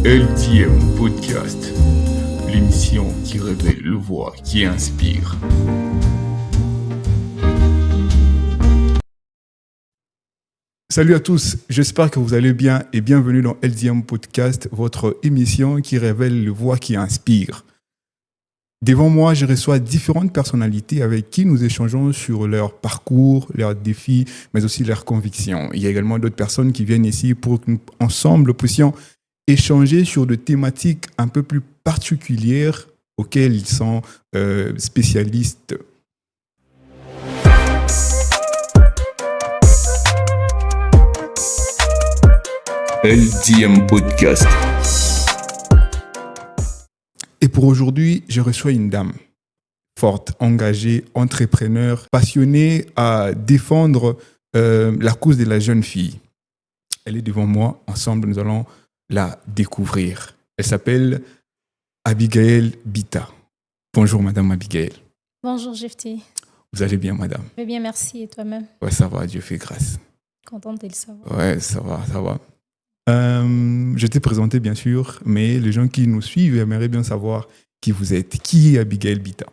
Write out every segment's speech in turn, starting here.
LDM Podcast, l'émission qui révèle le voix qui inspire. Salut à tous, j'espère que vous allez bien et bienvenue dans LDM Podcast, votre émission qui révèle le voix qui inspire. Devant moi, je reçois différentes personnalités avec qui nous échangeons sur leur parcours, leurs défis, mais aussi leurs convictions. Il y a également d'autres personnes qui viennent ici pour que nous, ensemble, puissions échanger sur des thématiques un peu plus particulières auxquelles ils sont spécialistes. LDM Podcast. Et pour aujourd'hui, je reçois une dame forte, engagée, entrepreneur, passionnée à défendre la cause de la jeune fille. Elle est devant moi. Ensemble, nous allons la découvrir. Elle s'appelle Abigail Bita. Bonjour, Madame Abigail. Bonjour, Jefti. Vous allez bien, Madame? Je vais bien, merci. Et toi-même? Ouais, ça va, Dieu fait grâce. Contente de le savoir. Ouais, ça va, ça va. Je t'ai présenté, bien sûr, mais les gens qui nous suivent aimeraient bien savoir qui vous êtes. Qui est Abigail Bita?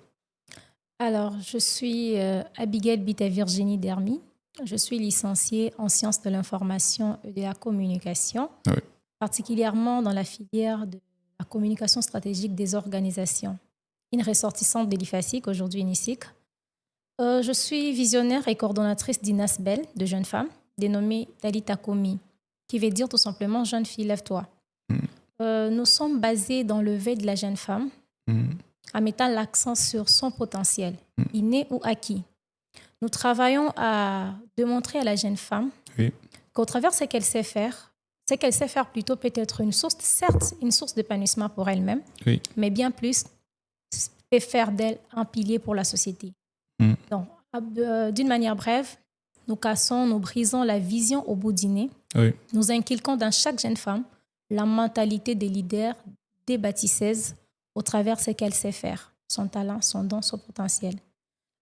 Alors, je suis Abigail Bita Virginie Dermy. Je suis licenciée en sciences de l'information et de la communication, Oui. particulièrement dans la filière de la communication stratégique des organisations. Une ressortissante de l'IFASIC, aujourd'hui UNISIC. Je suis visionnaire et coordonnatrice d'INASBEL, de jeunes femmes, dénommée Talita Komi, qui veut dire tout simplement « jeune fille, lève-toi ». Nous sommes basés dans le veille de la jeune femme, en mettant l'accent sur son potentiel, inné ou acquis. Nous travaillons à démontrer à la jeune femme qu'au travers de ce qu'elle sait faire plutôt peut être une source, certes, une source d'épanouissement pour elle-même, mais bien plus, peut faire d'elle un pilier pour la société. Donc, d'une manière brève, nous cassons, nous brisons la vision au bout du nez. Nous inculquons dans chaque jeune femme la mentalité des leaders, des bâtisseuses, au travers de ce qu'elle sait faire, son talent, son don, son potentiel.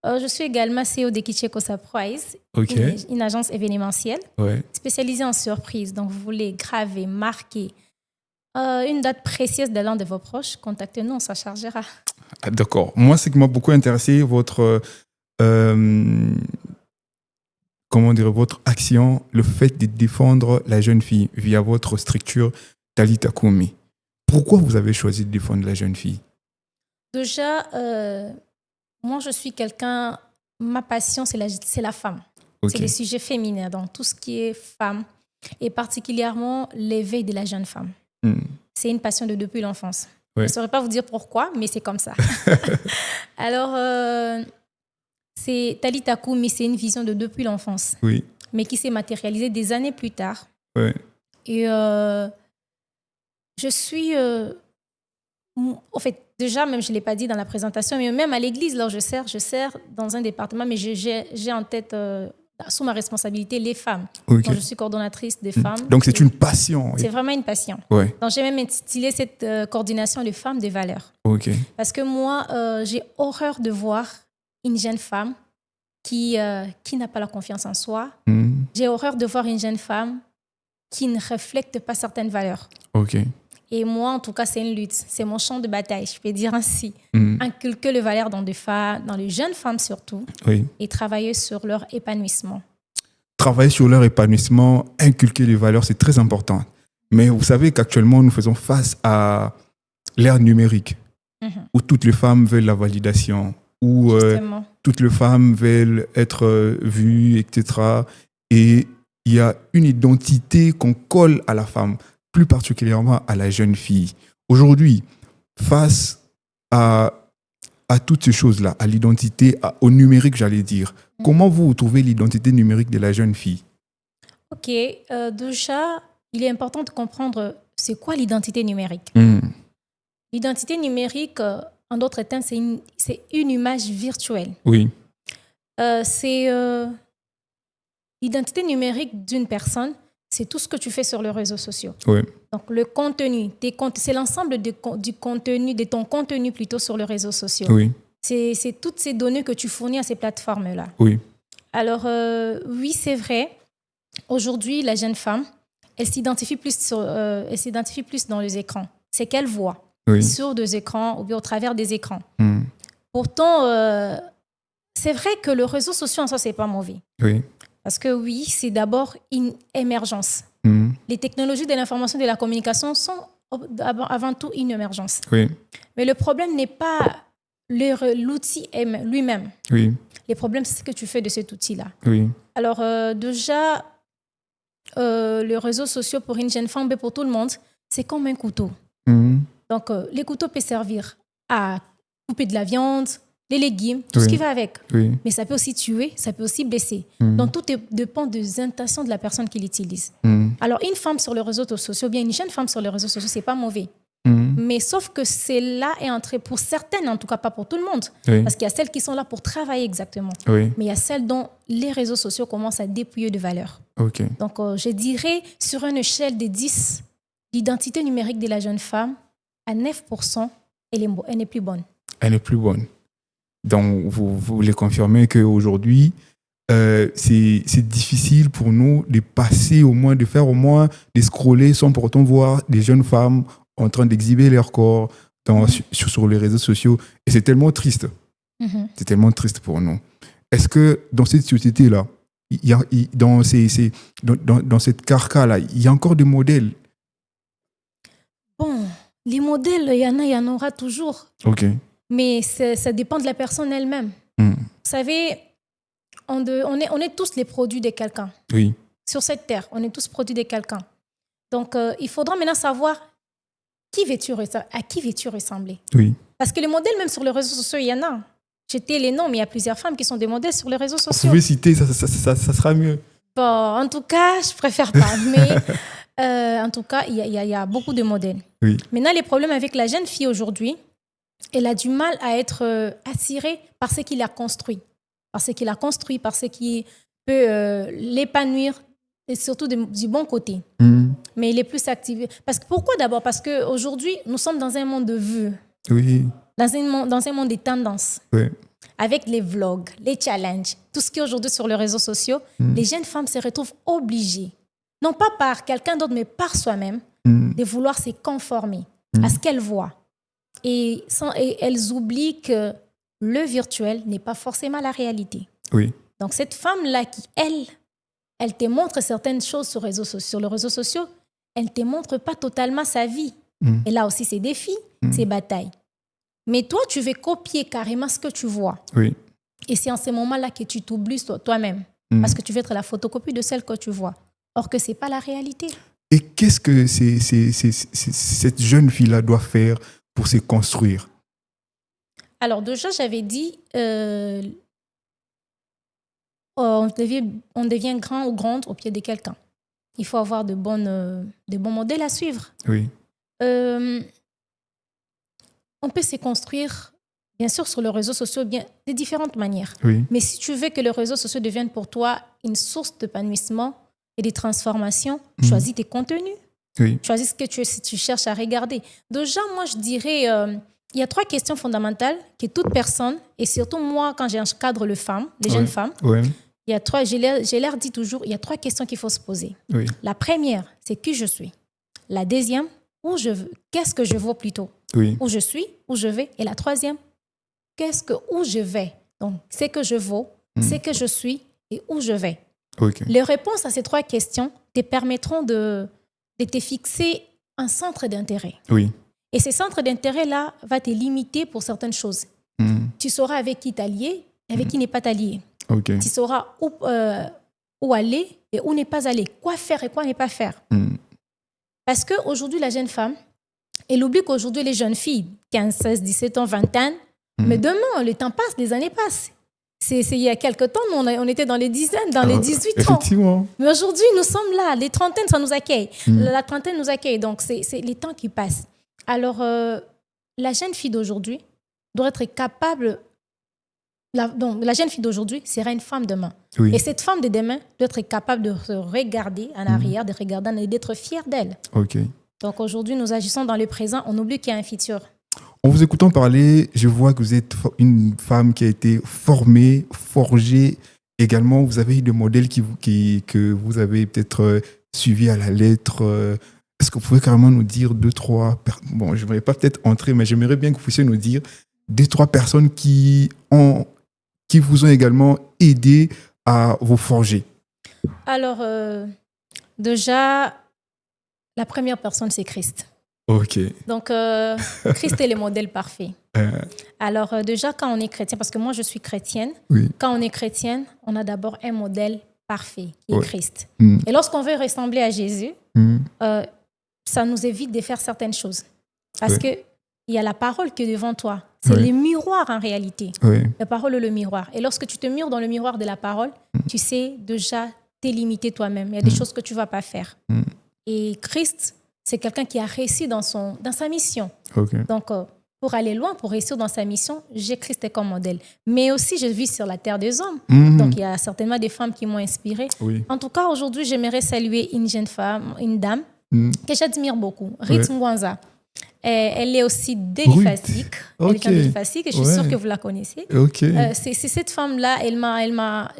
Je suis également CEO de Kicheko Surprise, une agence événementielle spécialisée en surprise. Donc, vous voulez graver, marquer une date précise de l'un de vos proches, contactez-nous, on s'en chargera. Ah, d'accord. Moi, ce qui m'a beaucoup intéressé, votre action, le fait de défendre la jeune fille via votre structure Talita Komi. Pourquoi vous avez choisi de défendre la jeune fille? Déjà, moi, je suis quelqu'un, ma passion, c'est la femme. C'est les sujets féminins, donc tout ce qui est femme, et particulièrement l'éveil de la jeune femme. C'est une passion de depuis l'enfance. Je ne saurais pas vous dire pourquoi, mais c'est comme ça. Alors, c'est Talita Komi, mais c'est une vision de depuis l'enfance, mais qui s'est matérialisée des années plus tard. Et je suis... en fait, déjà, même je ne l'ai pas dit dans la présentation, mais même à l'église, là où je sers dans un département, mais j'ai en tête, sous ma responsabilité, les femmes. Donc, je suis coordonnatrice des femmes. Donc, c'est une passion. C'est vraiment une passion. Donc, j'ai même intitulé cette coordination « Les femmes des valeurs ». Parce que moi, j'ai horreur de voir une jeune femme qui n'a pas la confiance en soi. J'ai horreur de voir une jeune femme qui ne reflète pas certaines valeurs. Et moi, en tout cas, c'est une lutte. C'est mon champ de bataille, je peux dire ainsi. Inculquer les valeurs dans les jeunes femmes surtout, et travailler sur leur épanouissement. Travailler sur leur épanouissement, inculquer les valeurs, c'est très important. Mais vous savez qu'actuellement, nous faisons face à l'ère numérique, où toutes les femmes veulent la validation, où toutes les femmes veulent être vues, etc. Et il y a une identité qu'on colle à la femme, plus particulièrement à la jeune fille. Aujourd'hui, face à toutes ces choses-là, à l'identité, au numérique, j'allais dire, comment vous trouvez l'identité numérique de la jeune fille? Déjà, il est important de comprendre c'est quoi l'identité numérique. L'identité numérique, en d'autres termes, c'est une image virtuelle. C'est l'identité numérique d'une personne. C'est tout ce que tu fais sur les réseaux sociaux. Donc, le contenu, c'est l'ensemble du contenu, de ton contenu plutôt sur les réseaux sociaux. C'est toutes ces données que tu fournis à ces plateformes-là. Alors, oui, c'est vrai. Aujourd'hui, la jeune femme, elle s'identifie plus dans les écrans. C'est qu'elle voit sur des écrans ou bien au travers des écrans. Pourtant, c'est vrai que le réseau social en soi, c'est pas mauvais. Oui. Parce que oui, c'est d'abord une émergence. Les technologies de l'information et de la communication sont avant tout une émergence. Oui. Mais le problème n'est pas l'outil lui-même. Oui. Le problème, c'est ce que tu fais de cet outil-là. Oui. Alors, déjà, les réseaux sociaux pour une jeune femme et pour tout le monde, c'est comme un couteau. Donc, les couteaux peuvent servir à couper de la viande, les légumes, tout ce qui va avec. Oui. Mais ça peut aussi tuer, ça peut aussi blesser. Donc, tout dépend des intentions de la personne qui l'utilise. Alors, une femme sur les réseaux sociaux, bien une jeune femme sur les réseaux sociaux, c'est pas mauvais. Mais sauf que c'est là est entré pour certaines, en tout cas pas pour tout le monde. Parce qu'il y a celles qui sont là pour travailler exactement. Mais il y a celles dont les réseaux sociaux commencent à dépouiller de valeur. Donc, je dirais, sur une échelle de 10, l'identité numérique de la jeune femme, à 9%, elle n'est plus bonne. Elle n'est plus bonne. Donc, vous voulez confirmer qu'aujourd'hui, c'est difficile pour nous de passer de scroller sans pourtant voir des jeunes femmes en train d'exhiber leur corps sur les réseaux sociaux. Et c'est tellement triste. C'est tellement triste pour nous. Est-ce que dans cette société-là, dans cette carca-là, il y a encore des modèles? Bon, les modèles, il y en aura toujours. Mais ça dépend de la personne elle-même. Vous savez, on est tous les produits de quelqu'un. Oui. Sur cette terre, on est tous produits de quelqu'un. Donc, il faudra maintenant savoir à qui veux-tu ressembler. Oui. Parce que les modèles, même sur les réseaux sociaux, il y en a. J'étais les noms, mais il y a plusieurs femmes qui sont des modèles sur les réseaux sociaux. Vous pouvez citer, ça sera mieux. Bon, en tout cas, je préfère pas. Mais en tout cas, il y a beaucoup de modèles. Oui. Maintenant, les problèmes avec la jeune fille aujourd'hui, elle a du mal à être attirée par ce qu'il a construit. Par ce qui peut l'épanouir et surtout du bon côté. Mais il est plus activé. Pourquoi d'abord? Parce qu'aujourd'hui, nous sommes dans un monde de vues. Oui. Dans un monde des tendances. Oui. Avec les vlogs, les challenges, tout ce qui est aujourd'hui sur les réseaux sociaux, les jeunes femmes se retrouvent obligées, non pas par quelqu'un d'autre, mais par soi-même, de vouloir se conformer à ce qu'elles voient. Et elles oublient que le virtuel n'est pas forcément la réalité. Oui. Donc, cette femme-là qui, elle te montre certaines choses sur les réseaux sociaux, elle ne te montre pas totalement sa vie. Et là aussi, ses défis, ses batailles. Mais toi, tu veux copier carrément ce que tu vois. Oui. Et c'est en ce moment-là que tu t'oublies toi-même. Parce que tu veux être la photocopie de celle que tu vois. Or que ce n'est pas la réalité. Et qu'est-ce que cette jeune fille-là doit faire pour se construire? Alors déjà, j'avais dit, on devient grand ou grande au pied de quelqu'un. Il faut avoir de bons modèles à suivre. Oui. On peut se construire, bien sûr, sur les réseaux sociaux de différentes manières. Oui. Mais si tu veux que les réseaux sociaux deviennent pour toi une source d'épanouissement et de transformation, choisis tes contenus. Oui. Choisis ce que tu cherches à regarder. Déjà, moi, je dirais, il y a 3 questions fondamentales que toute personne, et surtout moi, quand j'encadre les jeunes femmes, il y a 3, je leur dis toujours, il y a 3 questions qu'il faut se poser. Oui. La première, c'est qui je suis. La deuxième, qu'est-ce que je vaux plutôt. Oui. Où je suis, où je vais. Et la troisième, où je vais. Donc, c'est que je vaux, c'est que je suis et où je vais. Les réponses à ces 3 questions te permettront de te fixer un centre d'intérêt. Oui. Et ce centre d'intérêt-là va te limiter pour certaines choses. Tu sauras avec qui t'allier et avec qui n'est pas t'allier. Tu sauras où aller et où ne pas aller. Quoi faire et quoi ne pas faire. Parce qu'aujourd'hui, la jeune femme, elle oublie qu'aujourd'hui, les jeunes filles, 15, 16, 17 ans, 20 ans, mais demain, le temps passe, les années passent. Il y a quelques temps, on était dans les dizaines, dans les 18 ans. Effectivement. Mais aujourd'hui, nous sommes là. Les trentaines, ça nous accueille. La trentaine nous accueille. Donc, c'est les temps qui passent. Alors, la jeune fille d'aujourd'hui doit être capable... la jeune fille d'aujourd'hui sera une femme demain. Oui. Et cette femme de demain doit être capable de se regarder en arrière, de regarder et d'être fière d'elle. Donc, aujourd'hui, nous agissons dans le présent. On oublie qu'il y a un futur. En vous écoutant parler, je vois que vous êtes une femme qui a été formée, forgée. Également, vous avez eu des modèles que vous avez peut-être suivi à la lettre. Est-ce que vous pouvez carrément nous dire 2-3... Bon, je ne voudrais pas peut-être entrer, mais j'aimerais bien que vous puissiez nous dire 2-3 personnes qui vous ont également aidé à vous forger. Alors, déjà, la première personne, c'est Christ. Ok. Donc, Christ est le modèle parfait. Alors, déjà, quand on est chrétien, parce que moi, je suis chrétienne, oui. Quand on est chrétienne, on a d'abord un modèle parfait, qui est Christ. Et lorsqu'on veut ressembler à Jésus, ça nous évite de faire certaines choses. Parce qu'il y a la parole qui est devant toi. C'est le miroir, en réalité. La parole est le miroir. Et lorsque tu te mires dans le miroir de la parole, tu sais déjà t'es limité toi-même. Il y a des choses que tu ne vas pas faire. Et Christ, c'est quelqu'un qui a réussi dans sa mission. Donc, pour aller loin, pour réussir dans sa mission, j'ai Christ comme modèle. Mais aussi, je vis sur la terre des hommes. Donc, il y a certainement des femmes qui m'ont inspirée. En tout cas, aujourd'hui, j'aimerais saluer une jeune femme, une dame, que j'admire beaucoup, Ruth Mwanza. Elle est aussi déliphatique. Elle est déliphatique et je suis sûre que vous la connaissez. C'est cette femme-là,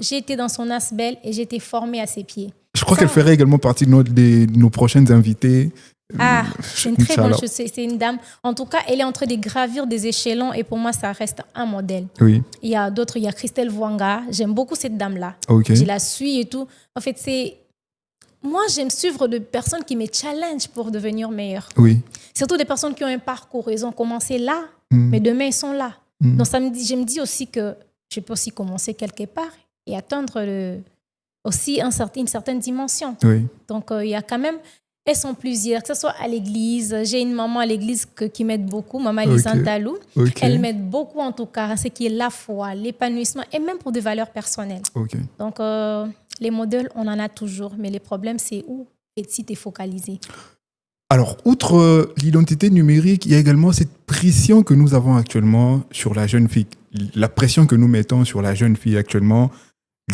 j'ai été dans son asbel et j'ai été formée à ses pieds. Je crois qu'elle ferait également partie de nos prochaines invitées. C'est une très bonne chose. C'est une dame. En tout cas, elle est en train de gravir des échelons et pour moi, ça reste un modèle. Il y a d'autres, il y a Christelle Vwanga. J'aime beaucoup cette dame-là. Je la suis et tout. En fait, moi, j'aime suivre des personnes qui me challengent pour devenir meilleure. Surtout des personnes qui ont un parcours. Ils ont commencé là, mais demain, ils sont là. Donc, je me dis aussi que je peux aussi commencer quelque part et atteindre aussi une certaine dimension. Donc, il y a quand même... Elles sont plusieurs, que ce soit à l'église. J'ai une maman à l'église qui m'aide beaucoup, maman Lisande Talou. Elle m'aide beaucoup, en tout cas, à ce qui est la foi, l'épanouissement et même pour des valeurs personnelles. Donc, les modèles, on en a toujours. Mais le problème, c'est où est-il focalisé. Alors, outre l'identité numérique, il y a également cette pression que nous avons actuellement sur la jeune fille. La pression que nous mettons sur la jeune fille actuellement,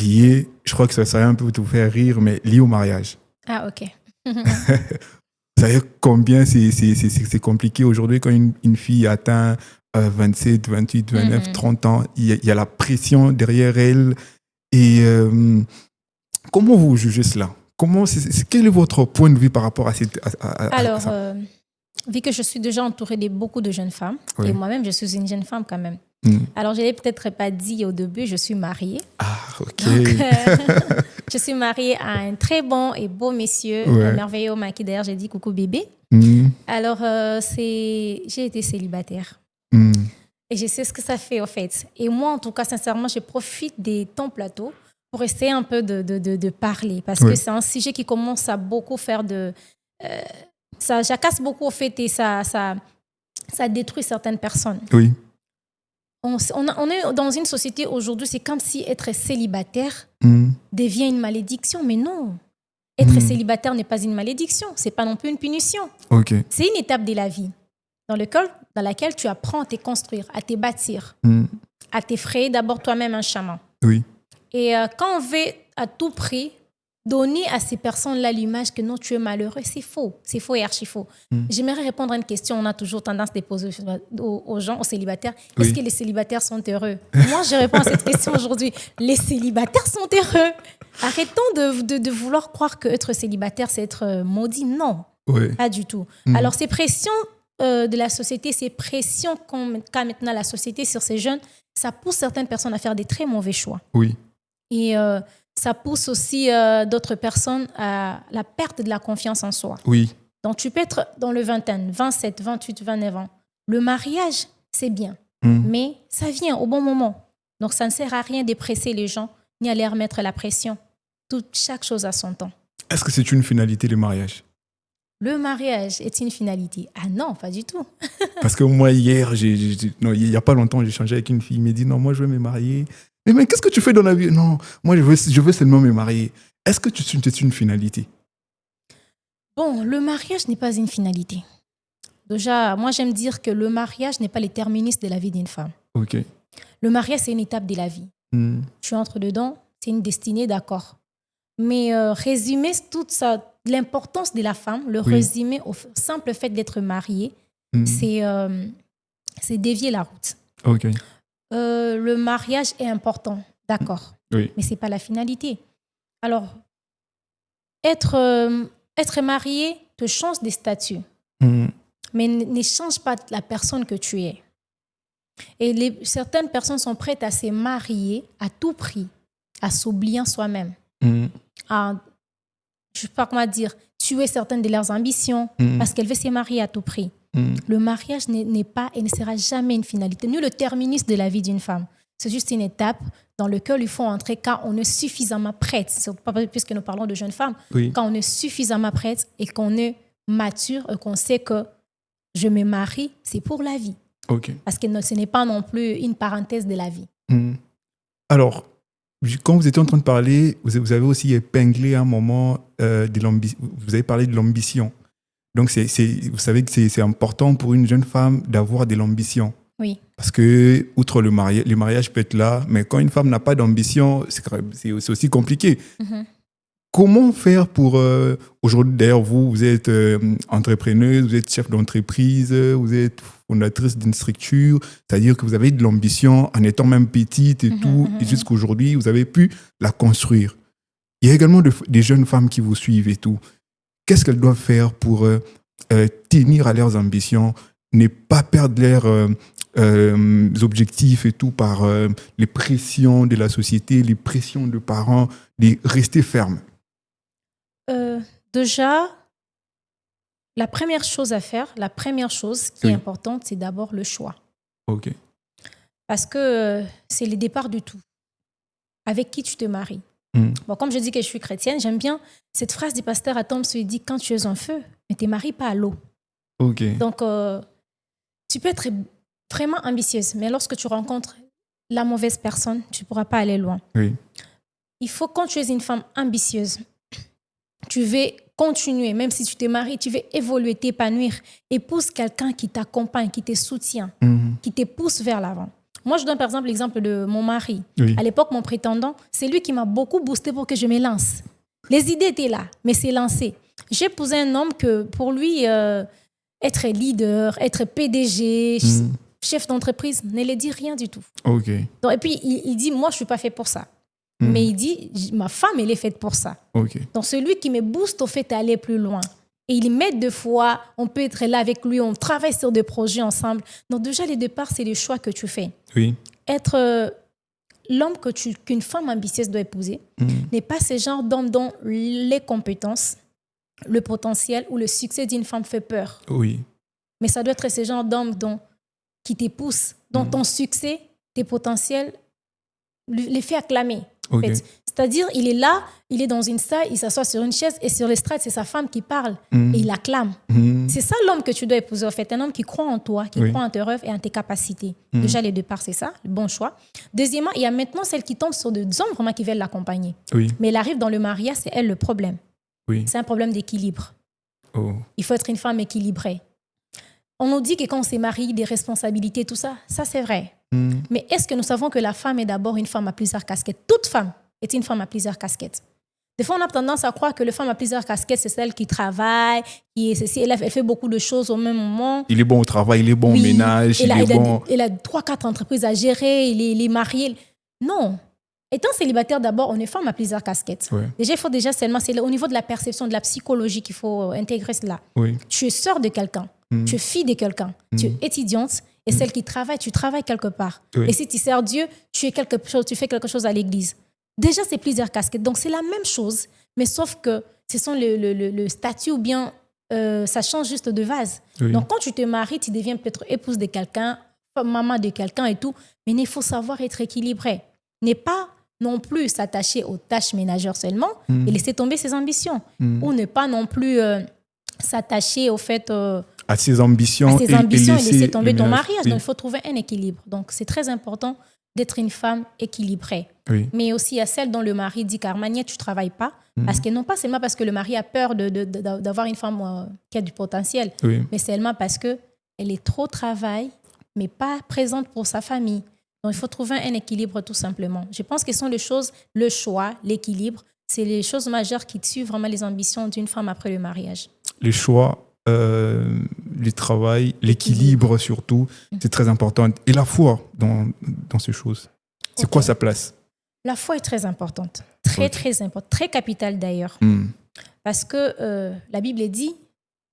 liée, je crois que ça serait un peu vous faire rire, mais liée au mariage. Ah, ok. Vous savez combien c'est compliqué aujourd'hui quand une fille atteint 27, 28, 29, 30 ans. Il y a la pression derrière elle. Et comment vous jugez cela? Quel est votre point de vue par rapport à cette... Alors, vu que je suis déjà entourée de beaucoup de jeunes femmes, et moi-même, je suis une jeune femme quand même. Alors, je ne l'ai peut-être pas dit au début, je suis mariée. Ah, ok. Donc, je suis mariée à un très bon et beau monsieur, merveilleux mari. D'ailleurs, j'ai dit coucou bébé. Alors, j'ai été célibataire. Et je sais ce que ça fait, en fait. Et moi, en tout cas, sincèrement, je profite de ton plateau pour essayer un peu de parler. Parce que c'est un sujet qui commence à beaucoup faire ça jacasse beaucoup, au fait, et ça détruit certaines personnes. On est dans une société aujourd'hui, c'est comme si être célibataire devient une malédiction. Mais non, être célibataire n'est pas une malédiction. Ce n'est pas non plus une punition. C'est une étape de la vie dans laquelle tu apprends à te construire, à te bâtir, à t'effrayer d'abord toi-même un chemin. Et quand on veut à tout prix donner à ces personnes-là l'image que non, tu es malheureux, c'est faux et archi faux. J'aimerais répondre à une question. On a toujours tendance de poser aux gens, aux célibataires. Est-ce que les célibataires sont heureux? Moi, je réponds à cette question aujourd'hui. Les célibataires sont heureux. Arrêtons de vouloir croire qu'être célibataire, c'est être maudit. Non, pas du tout. Alors, ces pressions de la société, ces pressions qu'a maintenant la société sur ces jeunes, ça pousse certaines personnes à faire des très mauvais choix. Et ça pousse aussi d'autres personnes à la perte de la confiance en soi. Donc, tu peux être dans le vingtaine, 27, 28, 29 ans. Le mariage, c'est bien, mais ça vient au bon moment. Donc, ça ne sert à rien de presser les gens, ni à leur mettre la pression. Chaque chose a son temps. Est-ce que c'est une finalité, le mariage? Le mariage est une finalité? Ah non, pas du tout. Parce que moi, hier, il n'y a pas longtemps, j'ai échangé avec une fille. Elle m'a dit, non, moi, je veux me marier. Mais qu'est-ce que tu fais dans la vie? Non, moi, je veux seulement me marier. Est-ce que c'est une finalité? Bon, le mariage n'est pas une finalité. Déjà, moi, j'aime dire que le mariage n'est pas le terminus de la vie d'une femme. Le mariage, c'est une étape de la vie. Tu entres dedans, c'est une destinée, d'accord. Mais résumer toute l'importance de la femme, résumer au simple fait d'être mariée, c'est dévier la route. Le mariage est important, d'accord. Mais ce n'est pas la finalité. Alors, être marié te change des statuts, mais ne change pas la personne que tu es. Et certaines personnes sont prêtes à se marier à tout prix, à s'oublier soi-même, à, je ne sais pas comment dire, tuer certaines de leurs ambitions parce qu'elles veulent se marier à tout prix. Le mariage n'est pas et ne sera jamais une finalité, ni le terminus de la vie d'une femme. C'est juste une étape dans laquelle il faut entrer quand on est suffisamment prête, puisque nous parlons de jeunes femmes, quand on est suffisamment prête et qu'on est mature et qu'on sait que je me marie, c'est pour la vie. Parce que ce n'est pas non plus une parenthèse de la vie. Alors, quand vous étiez en train de parler, vous avez aussi épinglé un moment de l'ambition. Vous avez parlé de l'ambition. Donc, vous savez que c'est important pour une jeune femme d'avoir de l'ambition. Oui. Parce que, outre le mariage peut être là, mais quand une femme n'a pas d'ambition, c'est aussi compliqué. Comment faire pour... aujourd'hui, d'ailleurs, vous êtes entrepreneuse, vous êtes chef d'entreprise, vous êtes fondatrice d'une structure, c'est-à-dire que vous avez de l'ambition en étant même petite et tout, et jusqu'à aujourd'hui, vous avez pu la construire. Il y a également des jeunes femmes qui vous suivent et tout. Qu'est-ce qu'elles doivent faire pour tenir à leurs ambitions, ne pas perdre leurs objectifs et tout par les pressions de la société, les pressions de parents, de rester fermes? Déjà, la première chose à faire, la première chose qui est importante, c'est d'abord le choix. Parce que c'est le départ du tout. Avec qui tu te maries? Bon, comme je dis que je suis chrétienne, j'aime bien cette phrase du pasteur Atom, il dit « Quand tu es en feu, ne te marie pas à l'eau ». Donc, tu peux être vraiment ambitieuse, mais lorsque tu rencontres la mauvaise personne, tu ne pourras pas aller loin. Il faut, quand tu es une femme ambitieuse, tu veux continuer, même si tu te maries, tu veux évoluer, t'épanouir, épouse quelqu'un qui t'accompagne, qui te soutient, qui te pousse vers l'avant. Moi, je donne par exemple l'exemple de mon mari. À l'époque, mon prétendant, c'est lui qui m'a beaucoup boosté pour que je me lance. Les idées étaient là, mais c'est lancé. J'ai épousé un homme que pour lui, être leader, être PDG, chef d'entreprise, ne lui dit rien du tout. Donc, et puis, il dit, moi, je ne suis pas fait pour ça. Mais il dit, ma femme, elle est faite pour ça. Donc, c'est lui qui me booste au fait d'aller plus loin. Et il m'aide deux fois, on peut être là avec lui, on travaille sur des projets ensemble. Donc déjà, le départ, c'est le choix que tu fais. Être l'homme qu'une femme ambitieuse doit épouser n'est pas ce genre d'homme dont les compétences, le potentiel ou le succès d'une femme fait peur. Mais ça doit être ce genre d'homme qui te pousse, dont ton succès, tes potentiels, les fait acclamer. En fait. C'est-à-dire, il est là, il est dans une salle, il s'assoit sur une chaise et sur l'estrade, c'est sa femme qui parle et il acclame. C'est ça l'homme que tu dois épouser, en fait. Un homme qui croit en toi, qui croit en tes rêves et en tes capacités. Déjà, les deux parts, c'est ça, le bon choix. Deuxièmement, il y a maintenant celle qui tombe sur des hommes vraiment qui veulent l'accompagner. Mais elle arrive dans le mariage, c'est elle le problème. C'est un problème d'équilibre. Il faut être une femme équilibrée. On nous dit que quand on s'est marié, des responsabilités, tout ça, ça c'est vrai. Mais est-ce que nous savons que la femme est d'abord une femme à plusieurs casquettes? Toute femme est une femme à plusieurs casquettes. Des fois, on a tendance à croire que la femme à plusieurs casquettes, c'est celle qui travaille, elle fait beaucoup de choses au même moment. Il est bon au travail, il est bon au ménage, il a 3-4 entreprises à gérer, il est marié. Non. Étant célibataire, d'abord, on est femme à plusieurs casquettes. Déjà, il faut seulement, c'est au niveau de la perception, de la psychologie qu'il faut intégrer cela. Tu es sœur de quelqu'un, tu es fille de quelqu'un, tu es étudiante, et celle qui travaille, tu travailles quelque part. Et si tu sers Dieu, tu fais quelque chose à l'église. Déjà, c'est plusieurs casquettes. Donc, c'est la même chose, mais sauf que ce sont le statut ou bien ça change juste de vase. Donc, quand tu te maries, tu deviens peut-être épouse de quelqu'un, maman de quelqu'un et tout, mais il faut savoir être équilibré. N'est pas non plus s'attacher aux tâches ménagères seulement et laisser tomber ses ambitions. Ou ne pas non plus s'attacher au fait... à ses ambitions et laisser tomber ton mariage. Donc, il faut trouver un équilibre. Donc, c'est très important d'être une femme équilibrée. Mais aussi à celle dont le mari dit qu'Armania, tu ne travailles pas. Parce que non pas seulement parce que le mari a peur d'avoir une femme qui a du potentiel, mais seulement parce qu'elle est trop travail, mais pas présente pour sa famille. Donc, il faut trouver un équilibre tout simplement. Je pense que ce sont les choses, le choix, l'équilibre, c'est les choses majeures qui tuent vraiment les ambitions d'une femme après le mariage. Le choix, le travail, l'équilibre surtout, c'est très important. Et la foi dans ces choses, c'est quoi sa place? La foi est très importante, très importante, très capitale d'ailleurs. Parce que la Bible dit,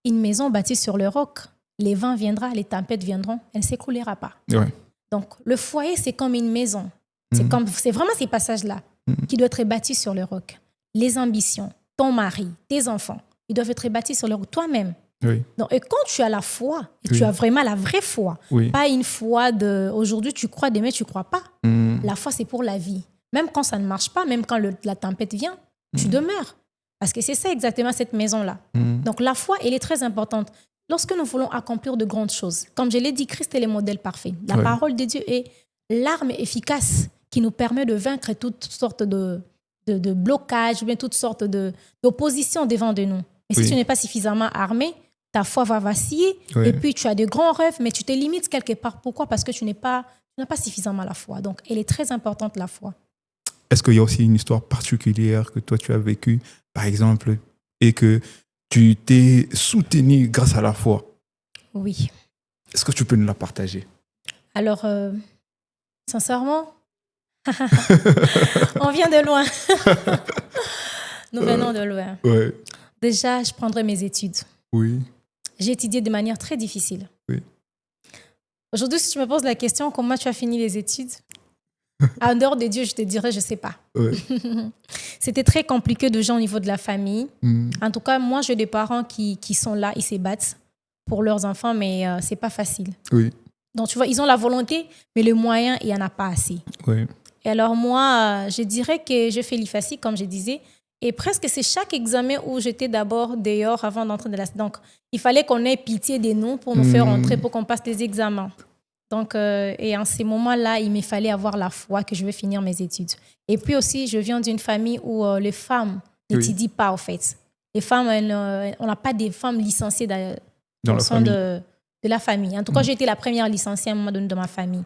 une maison bâtie sur le roc, les vents viendront, les tempêtes viendront, elle ne s'écroulera pas. Ouais. Donc, le foyer, c'est comme une maison. C'est vraiment ces passages-là qui doivent être bâtis sur le roc. Les ambitions, ton mari, tes enfants, ils doivent être bâtis sur le roc. Toi-même. Oui. Donc, et quand tu as la foi, et tu as vraiment la vraie foi, pas une foi de aujourd'hui tu crois, demain tu ne crois pas. La foi, c'est pour la vie. Même quand ça ne marche pas, même quand la tempête vient, tu demeures. Parce que c'est ça exactement cette maison-là. Donc la foi, elle est très importante. Lorsque nous voulons accomplir de grandes choses, comme je l'ai dit, Christ est le modèle parfait. La parole de Dieu est l'arme efficace qui nous permet de vaincre toutes sortes de blocages, ou bien toutes sortes d'oppositions devant de nous. Et si tu n'es pas suffisamment armé, ta foi va vaciller, et puis tu as de grands rêves, mais tu te limites quelque part. Pourquoi? Parce que tu n'as pas suffisamment la foi. Donc, elle est très importante, la foi. Est-ce qu'il y a aussi une histoire particulière que toi, tu as vécue, par exemple, et que tu t'es soutenu grâce à la foi? Oui. Est-ce que tu peux nous la partager? Alors, sincèrement, on vient de loin. Nous venons de loin. Ouais. Déjà, je prendrai mes études. Oui. J'ai étudié de manière très difficile. Oui. Aujourd'hui, si tu me poses la question, comment tu as fini les études? En dehors de Dieu, je te dirais, je ne sais pas. Ouais. C'était très compliqué déjà au niveau de la famille. En tout cas, moi, j'ai des parents qui sont là, ils se battent pour leurs enfants, mais ce n'est pas facile. Oui. Donc, tu vois, ils ont la volonté, mais le moyen, il n'y en a pas assez. Oui. Et alors, moi, je dirais que je fais l'IFACI, comme je disais, et presque c'est chaque examen où j'étais d'abord dehors avant d'entrer dans la... Donc, il fallait qu'on ait pitié de nous pour nous faire entrer, pour qu'on passe les examens. Donc, et en ces moments-là, il me fallait avoir la foi que je vais finir mes études. Et puis aussi, je viens d'une famille où les femmes n'étudient pas, en fait. Les femmes, on n'a pas des femmes licenciées dans la famille. De la famille. En tout cas, j'ai été la première licenciée à un moment donné de ma famille.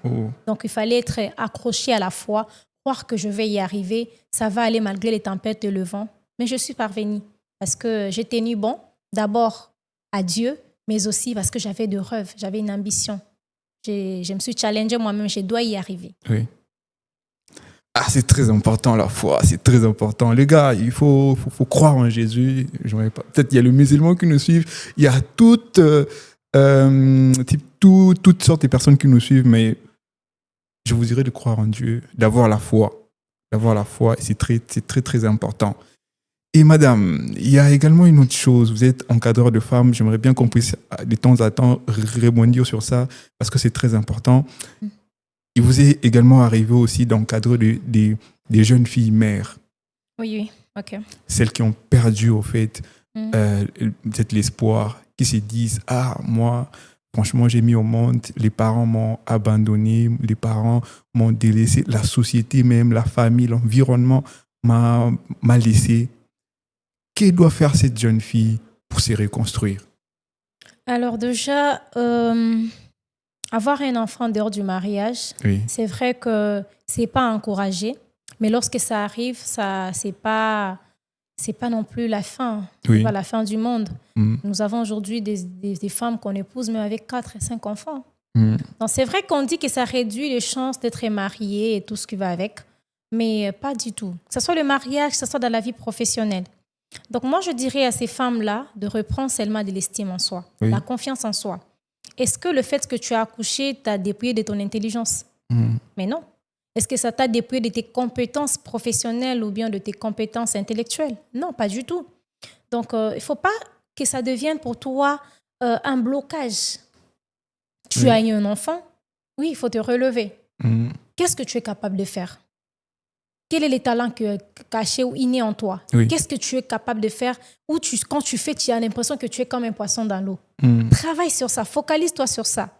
Donc, il fallait être accroché à la foi, croire que je vais y arriver, ça va aller malgré les tempêtes et le vent. Mais je suis parvenue parce que j'ai tenu bon, d'abord à Dieu, mais aussi parce que j'avais des rêves, j'avais une ambition. Je me suis challengée moi-même, je dois y arriver. Oui. Ah, c'est très important la foi, c'est très important. Les gars, il faut croire en Jésus. Peut-être il y a les musulmans qui nous suivent, il y a toutes sortes de personnes qui nous suivent, mais je vous dirais de croire en Dieu, d'avoir la foi. C'est très, très, très important. Et madame, il y a également une autre chose. Vous êtes encadreur de femmes. J'aimerais bien qu'on puisse de temps à temps rebondir sur ça parce que c'est très important. Il vous est également arrivé aussi d'encadrer des jeunes filles mères. Oui, ok. Celles qui ont perdu, au fait, peut-être l'espoir, qui se disent « Ah, moi, franchement, j'ai mis au monde, les parents m'ont abandonné, les parents m'ont délaissé, la société même, la famille, l'environnement m'a laissé. » Que doit faire cette jeune fille pour se reconstruire? Alors déjà, avoir un enfant dehors du mariage, c'est vrai que ce n'est pas encouragé, mais lorsque ça arrive, ce n'est pas non plus la fin, c'est pas la fin du monde. Nous avons aujourd'hui des femmes qu'on épouse même avec 4 et 5 enfants. Donc c'est vrai qu'on dit que ça réduit les chances d'être marié et tout ce qui va avec, mais pas du tout. Que ce soit le mariage, que ce soit dans la vie professionnelle. Donc moi, je dirais à ces femmes-là de reprendre seulement de l'estime en soi, la confiance en soi. Est-ce que le fait que tu as accouché t'a dépouillé de ton intelligence? Mais non. Est-ce que ça t'a dépouillé de tes compétences professionnelles ou bien de tes compétences intellectuelles? Non, pas du tout. Donc, il ne faut pas que ça devienne pour toi un blocage. Tu as eu un enfant, oui, il faut te relever. Qu'est-ce que tu es capable de faire? Quel est les talents cachés ou innés en toi? Qu'est-ce que tu es capable de faire? Ou quand tu fais, tu as l'impression que tu es comme un poisson dans l'eau. Travaille sur ça, focalise-toi sur ça.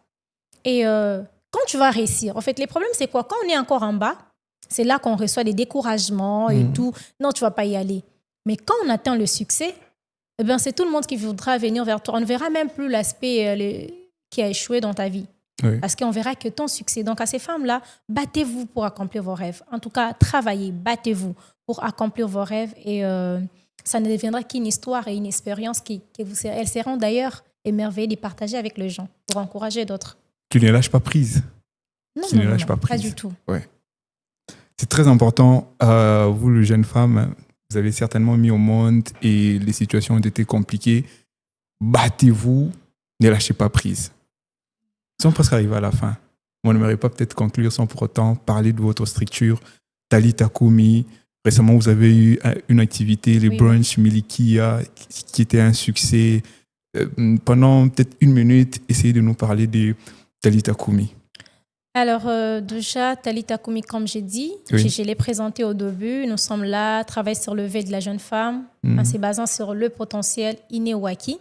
Et quand tu vas réussir, en fait, les problèmes, c'est quoi? Quand on est encore en bas, c'est là qu'on reçoit des découragements et tout. Non, tu ne vas pas y aller. Mais quand on atteint le succès, eh bien, c'est tout le monde qui voudra venir vers toi. On ne verra même plus l'aspect qui a échoué dans ta vie. Parce qu'on verra que ton succès. Donc, à ces femmes-là, battez-vous pour accomplir vos rêves. En tout cas, travaillez, battez-vous pour accomplir vos rêves. Et ça ne deviendra qu'une histoire et une expérience elles seront d'ailleurs émerveillées de partager avec les gens pour encourager d'autres. Tu ne lâches pas prise. Non, pas du tout. C'est très important, vous, les jeunes femmes, vous avez certainement mis au monde et les situations ont été compliquées. Battez-vous, ne lâchez pas prise. Nous sommes presque arrivés à la fin. On n'aimerait pas peut-être conclure sans pour autant parler de votre structure, Talita Kumi. Récemment, vous avez eu une activité, les brunchs Milikia, qui était un succès. Pendant peut-être 1 minute, essayez de nous parler de Talita Kumi. Alors, déjà, Talita Kumi, comme j'ai dit, je l'ai présenté au début. Nous sommes là, travailler sur le lever de la jeune femme, en se basant sur le potentiel inné ou acquis.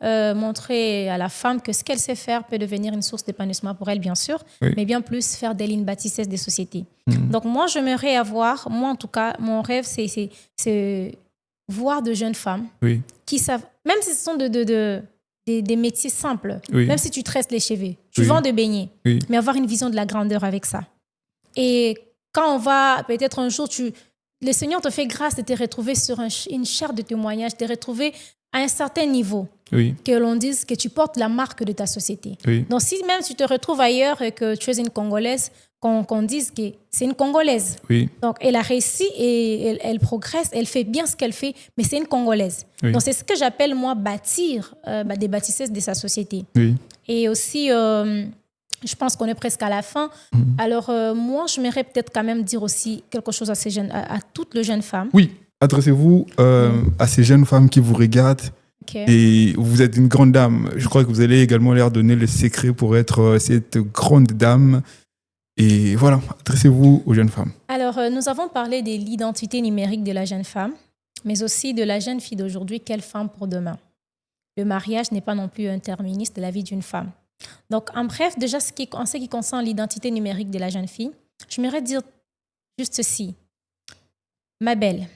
Montrer à la femme que ce qu'elle sait faire peut devenir une source d'épanouissement pour elle, bien sûr, mais bien plus faire d'elle une bâtisseuse des sociétés. Donc, moi, j'aimerais avoir, moi en tout cas, mon rêve, c'est voir de jeunes femmes qui savent, même si ce sont des métiers simples, même si tu tresses les cheveux, tu vends des beignets, mais avoir une vision de la grandeur avec ça. Et quand on va, peut-être un jour, le Seigneur te fait grâce de te retrouver sur une chaire de témoignage, de te retrouver à un certain niveau, que l'on dise que tu portes la marque de ta société. Donc, si même tu te retrouves ailleurs et que tu es une Congolaise, qu'on dise que c'est une Congolaise. Donc, elle a réussi et elle progresse, elle fait bien ce qu'elle fait, mais c'est une Congolaise. Donc, c'est ce que j'appelle, moi, bâtir des bâtisseuses de sa société. Et aussi, je pense qu'on est presque à la fin. Alors, moi, j'aimerais peut-être quand même dire aussi quelque chose à ces jeunes, à toutes les jeunes femmes. Adressez-vous à ces jeunes femmes qui vous regardent. Et vous êtes une grande dame. Je crois que vous allez également leur donner le secret pour être cette grande dame. Et voilà, adressez-vous aux jeunes femmes. Alors, nous avons parlé de l'identité numérique de la jeune femme, mais aussi de la jeune fille d'aujourd'hui, quelle femme pour demain. Le mariage n'est pas non plus un terminus de la vie d'une femme. Donc, en bref, déjà, en ce qui concerne l'identité numérique de la jeune fille, j'aimerais dire juste ceci. Ma belle,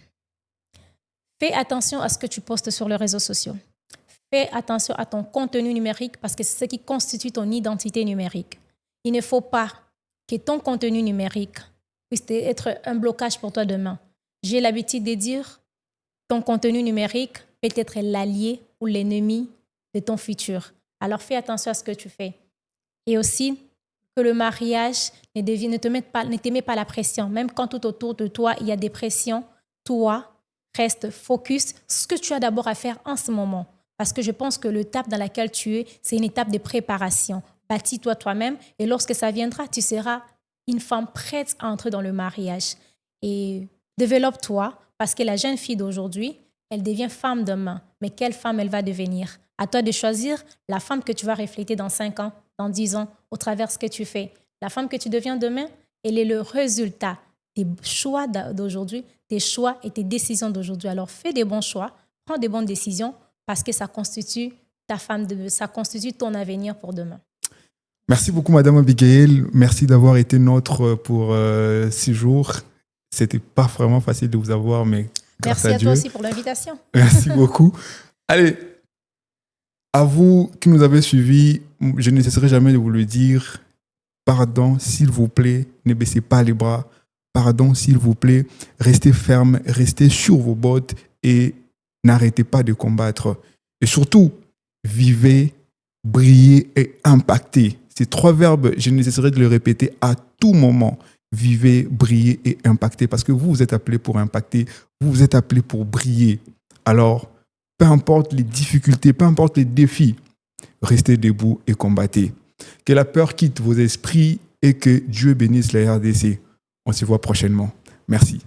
fais attention à ce que tu postes sur les réseaux sociaux. Fais attention à ton contenu numérique parce que c'est ce qui constitue ton identité numérique. Il ne faut pas que ton contenu numérique puisse être un blocage pour toi demain. J'ai l'habitude de dire, ton contenu numérique peut être l'allié ou l'ennemi de ton futur. Alors fais attention à ce que tu fais. Et aussi, que le mariage ne te met pas la pression. Même quand tout autour de toi, il y a des pressions, toi, reste focus sur ce que tu as d'abord à faire en ce moment. Parce que je pense que l'étape dans laquelle tu es, c'est une étape de préparation. Bâtis-toi toi-même et lorsque ça viendra, tu seras une femme prête à entrer dans le mariage. Et développe-toi parce que la jeune fille d'aujourd'hui, elle devient femme demain. Mais quelle femme elle va devenir? À toi de choisir la femme que tu vas refléter dans 5 ans, dans 10 ans, au travers de ce que tu fais. La femme que tu deviens demain, elle est le résultat des choix d'aujourd'hui, tes choix et tes décisions d'aujourd'hui. Alors fais des bons choix, prends des bonnes décisions parce que ça constitue ça constitue ton avenir pour demain. Merci beaucoup, Madame Abigail. Merci d'avoir été nôtre pour 6 jours. C'était pas vraiment facile de vous avoir, mais grâce à Dieu. Merci à toi aussi pour l'invitation. Merci beaucoup. Allez, à vous qui nous avez suivis, je ne cesserai jamais de vous le dire. Pardon, s'il vous plaît, ne baissez pas les bras. Pardon, s'il vous plaît, restez ferme, restez sur vos bottes et n'arrêtez pas de combattre. Et surtout, vivez, brillez et impactez. Ces 3 verbes, je ne cesserai de les répéter à tout moment. Vivez, brillez et impactez. Parce que vous êtes appelés pour impacter, vous êtes appelés pour briller. Alors, peu importe les difficultés, peu importe les défis, restez debout et combattez. Que la peur quitte vos esprits et que Dieu bénisse la RDC. On se voit prochainement. Merci.